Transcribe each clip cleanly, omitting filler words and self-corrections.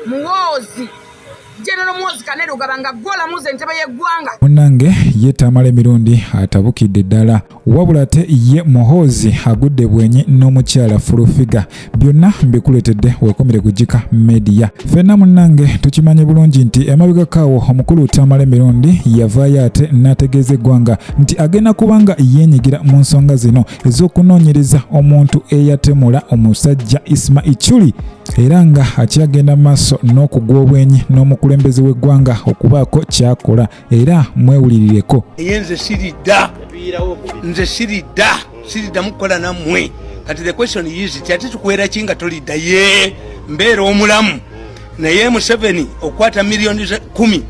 Muhoozi General Muhoozi Kanere ugabanga gola muze ntebe yeggwanga munnange ye tamala emirundi atabukidde ddala wabula ate ye Muhoozi agudde bwenyi n'omukyala Fulufiga byonna mbikuletedde weekomere ku Jika Media. Ffenna munnange tukimanye bulungi nti emabega kaawo omukulu tamala emirundi yavaayo ate n'ategeeza eggwanga nti agenda kubanga yeenyigira mu nsonga zino ez'okunoonyereza omuntu eyatemula omusajja Ismail Chuli era nga akyagenda maaso n'okugwa obwenyi n'omukulembeze w'eggwanga okubaako kyakola era mwewulirireko. Nze siridda mukola nammwe kati the question is ati tukwera kinga tolidda ye mbeera omulamu naye Museveni okwata miliyoni 10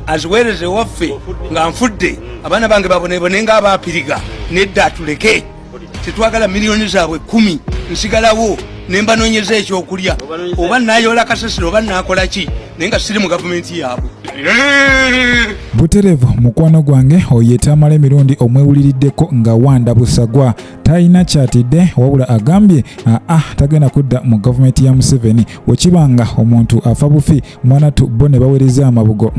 aziweereze ewaffe nga nfudde abaana bange babonebone nga abaapiriga nedda atuleke tetwagala miliyoni zaabwe 10 nsigalawo nemba noonyeza ekyokulya oba nayola kasasiro oba nakola ki naye nga siri mu gavumenti yaabwe. Buterevu mukwano gwange oyo etamala emirundi omwewuliriddeko nga Wanda Busagwa talina kyatidde wabula agambye tagenda kudda mu gavumenti ya Museveni wekibanga omuntu afa bufi mwanatu bo ne baweereza amabugo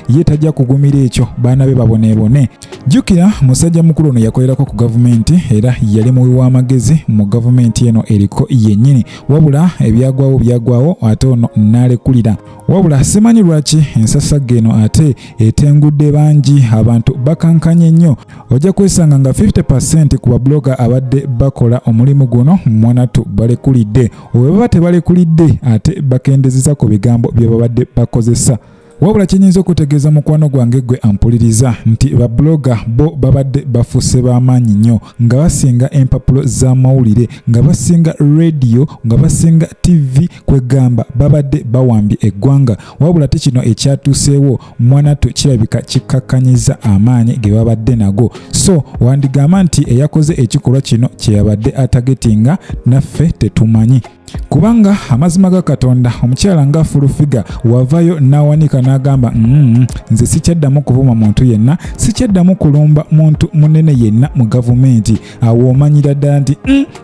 ye tajja kugumira ekyo baana be baboneebone. Jjukira musajja mukulu ono yakolerako ku gavumenti era yali muwi w'amagezi mu gavumenti eno eriko yennyini wabula byagwawo ate ono n'alekulira wabula simanyi lwaki ensasagge eno ate etengudde bangi abantu bakankanye nnyo ojja kwesanga nga 50% ku babloga abadde bakola omulimu guno mwanatu balekulidde owe baba tebalekulidde ate bakendezeza ku bigambo bye babadde bakozesa. Wabula kyenyinza okutegeeza mukwano gwange gwe ampuliriza nti babloga bo babadde bafuuse b'amaanyi nnyo nga basinga empapulo z'amawulire nga basinga radio nga basinga TV kwegamba babadde bawambye eggwanga wabula ate kino ekyatuuseewo mwanatu kirabika kikakkanyiza amaanyi ge babadde nago so wandigamba nti eyakoze ekikolwa kino kye yabadde atagetinga naffe tetumanyi kubanga amazima ga Katonda omukyala nga Fulufiga wavayo n'awanika n'agamba nze sikyaddamu kuvuma muntu yenna sikyaddamu kulumba muntu munene yenna mu gavumenti awo omanyira ddala nti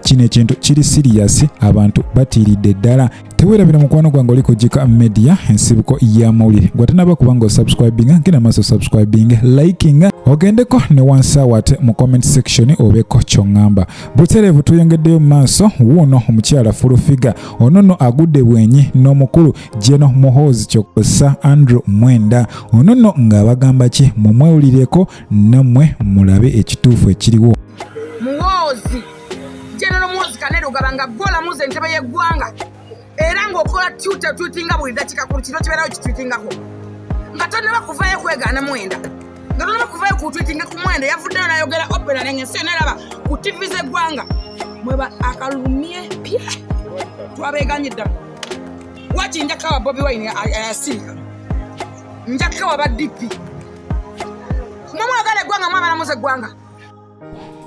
kino ekintu kiri siriyasi abantu batiiridde ddala. Teweerabira mukwano gwange oliko Jika Media ensibuko y'amawulire gwatanaba kubanga osubscribinga genda maaso subscribing likinga ogendeko ne wansawate mu comment section obeko kyongamba. Buterevu tuyongeddeyo mu maaso wuuno omukyala Fulufiga onono agudde bwenyi n'omukulu General Muhoozi Kyokosa Andrew Mwenda onono ng'abagamba ki mumwewulireko nammwe mulabe ekituufu ekiriwo. Muhoozi General Muhoozi Kanere ugabanga gola muze ntebe yeggwanga era ng'okola tweetinga buli dakiika ku kino kibeerawo kitweetingako nga tonnaba kuvaayo kwegaana Mwenda nga tonnaba kuvaayo kutweetinga ku Mwenda yavuddeyo n'ayogera opera nengensi neraba ku TV z'eggwanga mweba akalumye pya twabeeganye ddala waki njakawa Bobi Wine ayasirika njakawa ba DP mwamwagala eggwanga mwabalamuza eggwanga.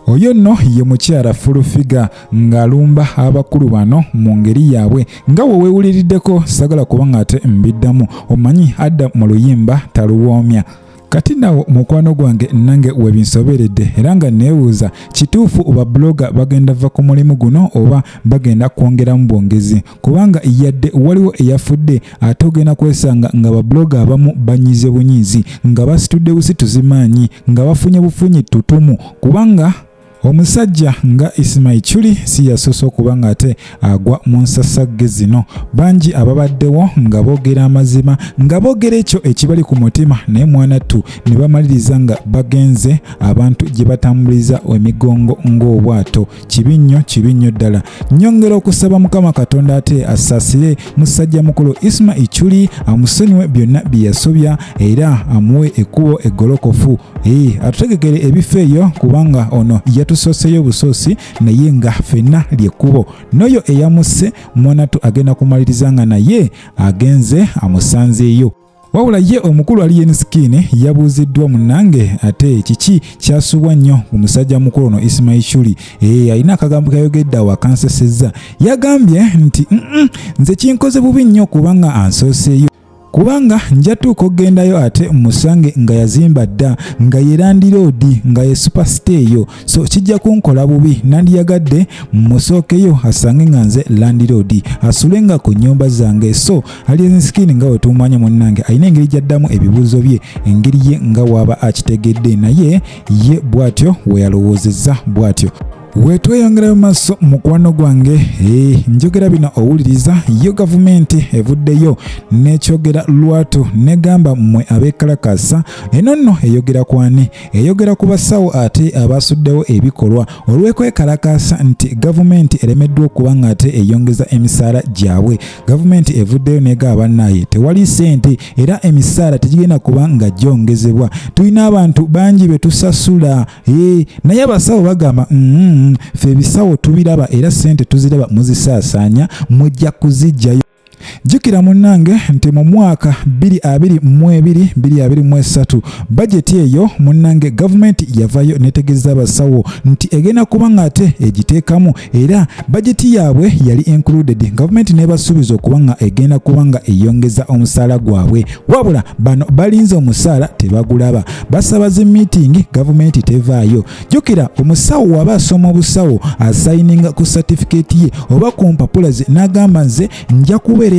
Oyo nno ye mukyala Fulufiga ng'alumba abakulu bano mu ngeri yaabwe nga we weewuliriddeko sagala kubanga ate mbiddamu omanyi adda mu luyimba taluwoomya. Kati nawo mukwano gwange nange webinsoberedde era nga neebuuza kituufu oba bloga bagenda va ku mulimu guno oba bagenda kwongeramu bwongezi kubanga yadde waliwo eyafudde ate ogenda kwesanga nga babloga abamu banyize bunyizi nga basitudde busituzimaanyi nga bafunye bufunyi tutumu kubanga omusajja nga Ismail Chuli si yasoose okuba nga ate agwa mu nsasagge zino bangi ababaddewo nga boogera amazima nga boogera ekyo ekibali ku mutima naye mwanattu ne bamaliriza nga bagenze abantu gye batambuliza emigongo ng'obwato. Kibi nnyo ddala. Nnyongera okusaba Mukama Katonda ate asaasire musajja mukulu Ismail Chuli amusonyiwe byonna bye yasobya era amuwe ekkubo eggolokofu atutegekere ebifo eyo kubanga ono tusoseyo busoosi naye nga ffenna lyekkubo n'oyo eyamusse mwanatu agenda kumaliriza nga naye agenze amusanzeeyo. Wabula ye omukulu ali yensikine yabuuziddwa munnange ate kiki kyasubwa nnyo ku musajja mukulu ono Ismail Chuli alina akagambo kayogedde awo akansesezza yagambye nti nze kinkoze bubi nnyo kubanga ansooseeyo kubanga njatuuka okgendayo ate musange nga yazimba dda nga ye Land Road nga ye superstar eyo, so kijja kunkola bubi. Nandiyagadde musookeyo asange nga nze Land Road asulenga ku nnyumba zange. So Alienskin nga wetumanya munnange alina engeri gyaddamu ebibuuzo bye, engeri ye nga waaba akitegedde, naye ye bw'atyo we yalowoozezza bw'atyo. Wetweyongera maaso mukwano gwange njogera bino owuliriza, yo gavumenti evuddeyo nekyogera lwatu negamba mmwe abekalakasa eno nno eyogera kwani, eyogera ku basawo ate abasuddewo ebikolwa olw'ekwekalakasa nti gavumenti eremeddwa okuba nga ate eyongeza emisaala gyabwe. Gavumenti evuddeyo negamba naye tewali ssente era emisaala tegigenda kuba nga gyongezebwa, tulina abantu bangi betusasula naye abasawo bagamba ffe ebisawo tubiraba era ssente tuziraba muzisaasaanya mujja kuzijjayo. Jjukira munnange nti mu mwaka 2022-2023 bajeti eyo munnange gavumenti yavayo netegeeza abasawo nti egenda kuba nga ate egiteekamu era bajeti yaabwe yali included. Gavumenti nebasuubiza okuba nga egenda kuba nga eyongeza omusaala gwabwe, wabula bano balinze omusaala tebagulaba, basaba zi meeting gavumenti tevaayo. Jjukira omusawo waba asoma obusawo asayininga ku certificate ye oba ku mpapula ze n'agamba nze nja kubeererawo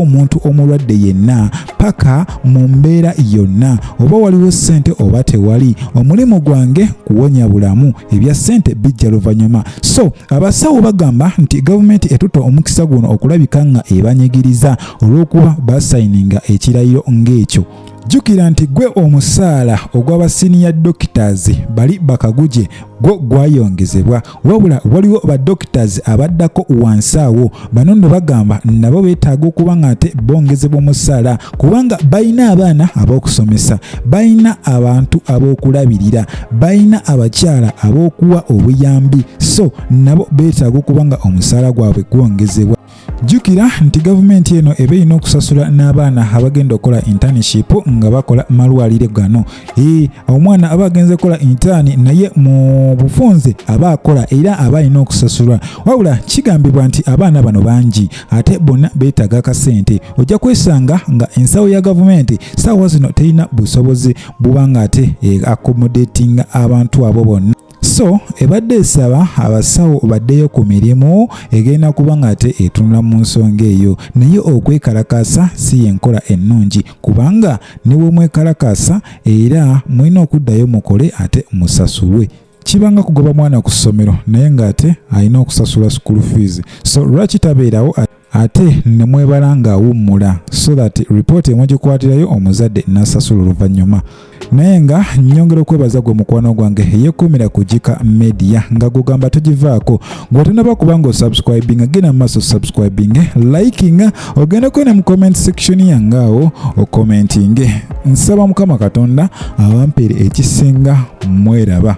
omuntu omulwadde yenna paka mu mbeera yonna, oba waliwo ssente oba tewali, omulimu gwange kuwonya bulamu, ebya ssente bijja luvannyuma. So abasawo bagamba nti gavumenti etuta omukisa guno okulabika nga ebanyigiriza olw'okuba basayininga ekirayiro ng'ekyo. Jjukira nti gwe omusaala ogw'aba senior doctors bali bakaguje gwo gwayongezebwa, wabula waliwo ba doctors abaddako wansi awo, bano nno bagamba nabo beetaaga okuba nga ate bongezebwa omusaala kubanga balina abaana ab'okusomesa, balina abantu ab'okulabirira, balina abakyala ab'okuwa obuyambi, so nabo beetaaga okuba nga omusaala gwabwe gwongezebwa. Jjukira nti gavumenti eno eba erina okusasula n'abaana abagenda okukola internship nga bakola malwalire gano. Omwana aba agenze kukola intern naye mu bufunze aba akola era aba alina okusasulwa, wabula kigambibwa nti abaana bano bangi ate bonna beetaaga akasente. Ojja kwesanga nga ensawo ya gavumenti saawa zino terina busobozi buba nga ate accommodating abantu abo bonna. So ebadde esaba abasawo baddeyo ku mirimu egenda kuba nga ate etunula mu nsonga eyo, naye okwekalakasa si yenkola ennungi kubanga niwe mwekalakasa era mulina okuddayo mukole ate musasulwe. Kibanga kugoba mwana ku ssomero naye ng'ate alina okusasula school fees, so lwaki tabeerawo ate ne mwebala ng'awummula so that report emugikwatirayo omuzadde n'asasula oluvannyuma. Naye nga nnyongera okwebaza gwe mukwano gwange eyeekuumira ku Jika Media nga gugamba togivaako ng'otanaba kuba ng'osubscribinga, genda mu maaso subscribing, liking, ogendeko ne mu comment section yange awo okomentinge. Nsaba Mukama Katonda awampeere ekisinga. Mweraba.